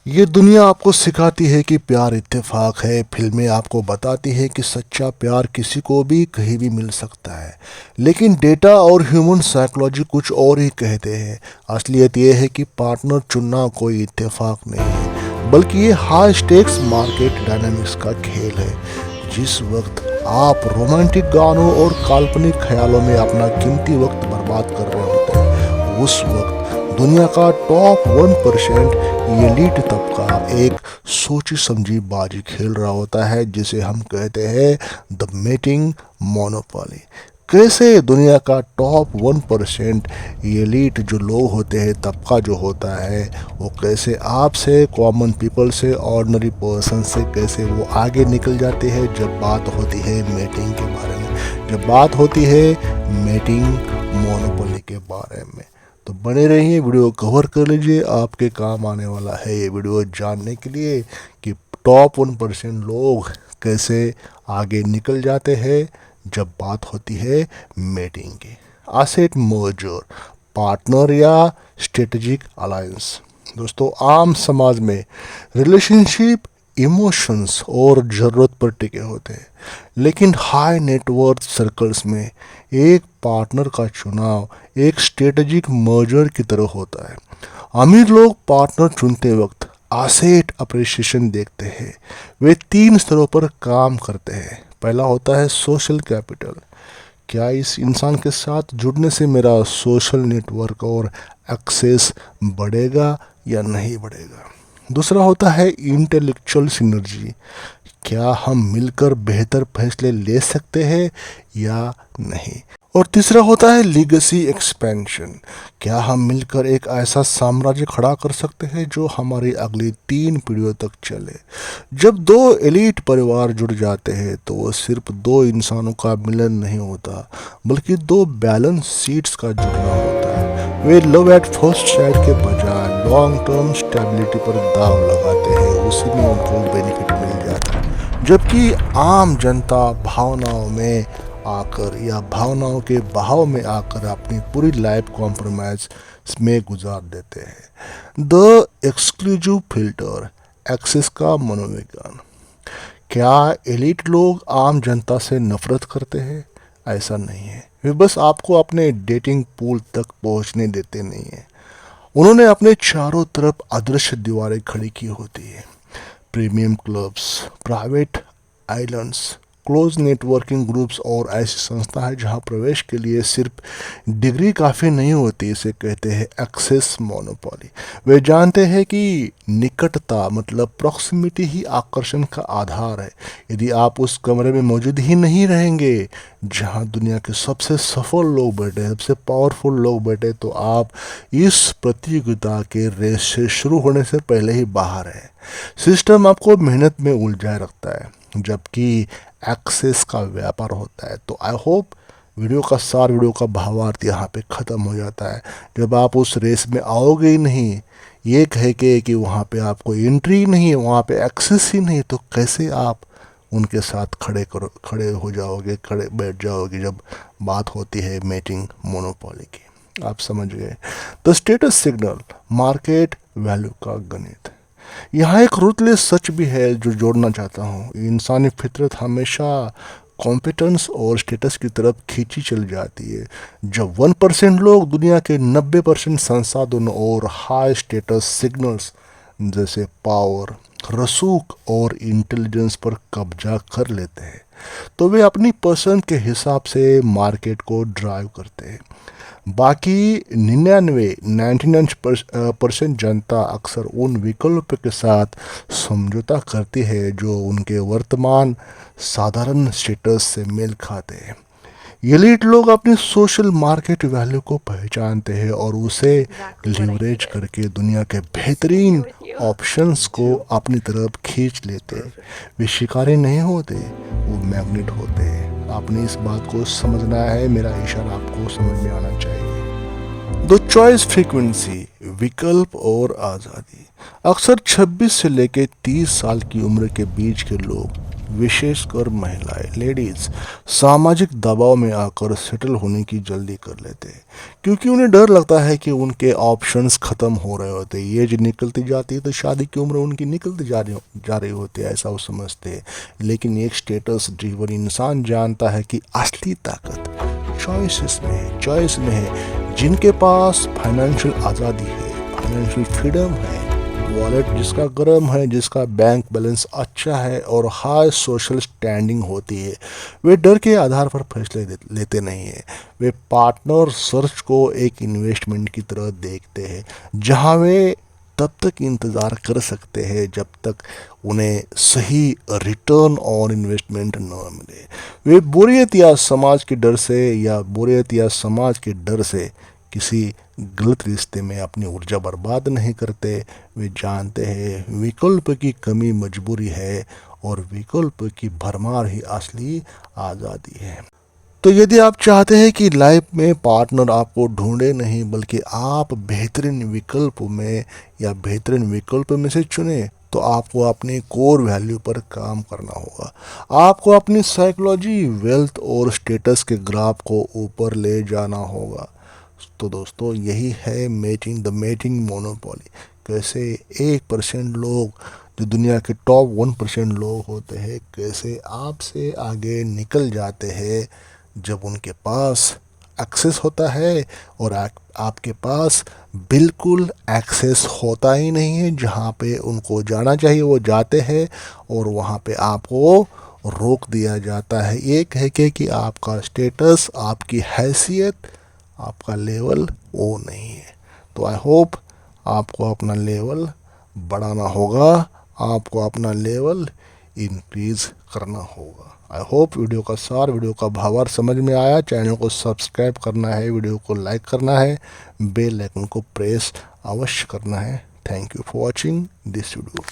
ये दुनिया आपको सिखाती है कि प्यार इत्तेफाक है। फिल्में आपको बताती है कि सच्चा प्यार किसी को भी कहीं भी मिल सकता है। लेकिन डेटा और ह्यूमन साइकोलॉजी कुछ और ही कहते हैं। असलियत ये है कि पार्टनर चुनना कोई इत्तेफाक नहीं है, बल्कि ये हाई स्टेक्स मार्केट डायनामिक्स का खेल है। जिस वक्त आप रोमांटिक गानों और काल्पनिक ख्यालों में अपना कीमती वक्त बर्बाद कर रहे होते हैं, उस वक्त दुनिया का टॉप 1% एलीट तबका एक सोची समझी बाजी खेल रहा होता है, जिसे हम कहते हैं द मेटिंग मोनोपोली। कैसे दुनिया का टॉप 1% एलीट जो लोग होते हैं, तबका जो होता है, वो कैसे आपसे, कॉमन पीपल से, ऑर्डिनरी पर्सन से कैसे वो आगे निकल जाते हैं जब बात होती है मेटिंग के बारे में, जब बात होती है मेटिंग मोनोपोली के बारे में। तो बने रहिए, वीडियो कवर कर लीजिए, आपके काम आने वाला है ये वीडियो जानने के लिए कि टॉप 1% लोग कैसे आगे निकल जाते हैं जब बात होती है मेटिंग की। एसेट मर्जर, पार्टनर या स्ट्रेटेजिक अलायंस। दोस्तों, आम समाज में रिलेशनशिप इमोशंस और ज़रूरत पर टिके होते हैं, लेकिन हाई नेटवर्थ सर्कल्स में एक पार्टनर का चुनाव एक स्ट्रेटेजिक मर्जर की तरह होता है। अमीर लोग पार्टनर चुनते वक्त एसेट अप्रिसिएशन देखते हैं। वे 3 स्तरों पर काम करते हैं। पहला होता है सोशल कैपिटल। क्या इस इंसान के साथ जुड़ने से मेरा सोशल नेटवर्क और एक्सेस बढ़ेगा या नहीं बढ़ेगा। दूसरा होता है इंटेलेक्चुअल सिनर्जी। क्या हम मिलकर बेहतर फैसले ले सकते हैं या नहीं। और तीसरा होता है लीगेसी एक्सपेंशन। क्या हम मिलकर एक ऐसा साम्राज्य खड़ा कर सकते हैं जो हमारी अगली 3 पीढ़ियों तक चले। जब दो एलीट परिवार जुड़ जाते हैं तो वो सिर्फ दो इंसानों का मिलन नहीं होता, बल्कि दो बैलेंस सीट्स का जुड़ना होता है। वे लव एट फर्स्ट साइट के बजाय लॉन्ग टर्म स्टेबिलिटी पर दाव लगाते हैं, उसी में उनको बेनिफिट मिल जाता है। जबकि आम जनता भावनाओं में आकर या भावनाओं के बहाव में आकर अपनी पूरी लाइफ कॉम्प्रोमाइज में गुजार देते हैं। द एक्सक्लूसिव फिल्टर, एक्सेस का मनोविज्ञान। क्या एलिट लोग आम जनता से नफरत करते हैं? ऐसा नहीं है। वे बस आपको अपने डेटिंग पूल तक पहुंचने देते नहीं हैं। उन्होंने अपने चारों तरफ अदृश्य दीवारें खड़ी की होती है। Premium clubs, private islands, close networking groups और ऐसी संस्था है जहां प्रवेश के लिए सिर्फ डिग्री काफ़ी नहीं होती। इसे कहते हैं एक्सेस मोनोपोली। वे जानते हैं कि निकटता मतलब प्रॉक्सिमिटी ही आकर्षण का आधार है। यदि आप उस कमरे में मौजूद ही नहीं रहेंगे जहां दुनिया के सबसे सफल लोग बैठे, सबसे पावरफुल लोग बैठे, तो आप इस प्रतियोगिता के रेस से शुरू होने से पहले ही बाहर है। सिस्टम आपको मेहनत में उलझाए रखता है, जबकि एक्सेस का व्यापार होता है। तो आई होप वीडियो का भावार्थ यहाँ पे ख़त्म हो जाता है। जब आप उस रेस में आओगे ही नहीं, ये कह के कि वहाँ पे आपको एंट्री नहीं है, वहाँ पे एक्सेस ही नहीं, तो कैसे आप उनके साथ खड़े हो जाओगे, खड़े बैठ जाओगे जब बात होती है मेटिंग मोनोपोली की। आप समझ गए। The status signal, market value का गणित। यहाँ एक रूथलेस सच भी है जो जोड़ना चाहता हूँ। इंसानी फितरत हमेशा कॉम्पिटेंस और स्टेटस की तरफ खींची चली जाती है। जब 1% लोग दुनिया के 90% संसाधनों और हाई स्टेटस सिग्नल्स जैसे पावर, रसूख और इंटेलिजेंस पर कब्जा कर लेते हैं, तो वे अपनी पसंद के हिसाब से मार्केट को ड्राइव करते हैं। बाकी 99% जनता अक्सर उन विकल्प के साथ समझौता करती है जो उनके वर्तमान साधारण स्टेटस से मेल खाते हैं। एलीट लोग अपनी सोशल मार्केट वैल्यू को पहचानते हैं और उसे लिवरेज करके दुनिया के बेहतरीन ऑप्शंस को अपनी तरफ खींच लेते हैं। वे शिकारी नहीं होते, वो मैग्नेट होते हैं। आपने इस बात को समझना है, मेरा इशारा आपको समझ में आना चाहिए। दो चॉइस फ्रीक्वेंसी, विकल्प और आज़ादी। अक्सर 26 से लेकर 30 साल की उम्र के बीच के लोग विशेषकर महिलाएं, लेडीज़ सामाजिक दबाव में आकर सेटल होने की जल्दी कर लेते हैं, क्योंकि उन्हें डर लगता है कि उनके ऑप्शंस ख़त्म हो रहे होते हैं। एज निकलती जाती है तो शादी की उम्र उनकी निकलती जा रही होती है, ऐसा वो समझते हैं। लेकिन एक स्टेटस ड्रिवन इंसान जानता है कि असली ताकत चॉइस में है। जिनके पास फाइनेंशियल आज़ादी है, फाइनेंशियल फ्रीडम है, वॉलेट जिसका गर्म है, जिसका बैंक बैलेंस अच्छा है और हाई सोशल स्टैंडिंग होती है, वे डर के आधार पर फैसले लेते नहीं हैं। वे पार्टनर सर्च को एक इन्वेस्टमेंट की तरह देखते हैं, जहां वे तब तक इंतज़ार कर सकते हैं जब तक उन्हें सही रिटर्न ऑन इन्वेस्टमेंट न मिले। वे बोरियत या समाज के डर से किसी गलत रिश्ते में अपनी ऊर्जा बर्बाद नहीं करते। वे जानते हैं विकल्प की कमी मजबूरी है और विकल्प की भरमार ही असली आज़ादी है। तो यदि आप चाहते हैं कि लाइफ में पार्टनर आपको ढूंढे नहीं बल्कि आप बेहतरीन विकल्प में से चुने, तो आपको अपनी कोर वैल्यू पर काम करना होगा। आपको अपनी साइकोलॉजी, वेल्थ और स्टेटस के ग्राफ को ऊपर ले जाना होगा। तो दोस्तों, यही है मैचिंग मोनोपोली। कैसे 1% लोग, जो दुनिया के टॉप 1% लोग होते हैं, कैसे आपसे आगे निकल जाते हैं जब उनके पास एक्सेस होता है और आपके पास बिल्कुल एक्सेस होता ही नहीं है। जहाँ पे उनको जाना चाहिए वो जाते हैं और वहाँ पे आपको रोक दिया जाता है। ये कह के कि आपका स्टेटस, आपकी हैसियत, आपका लेवल वो नहीं है। तो आई होप आपको अपना लेवल बढ़ाना होगा, आपको अपना लेवल इंक्रीज करना होगा। आई होप वीडियो का भावार्थ समझ में आया। चैनल को सब्सक्राइब करना है, वीडियो को लाइक करना है, बेल आइकन को प्रेस अवश्य करना है। Thank you for watching this video.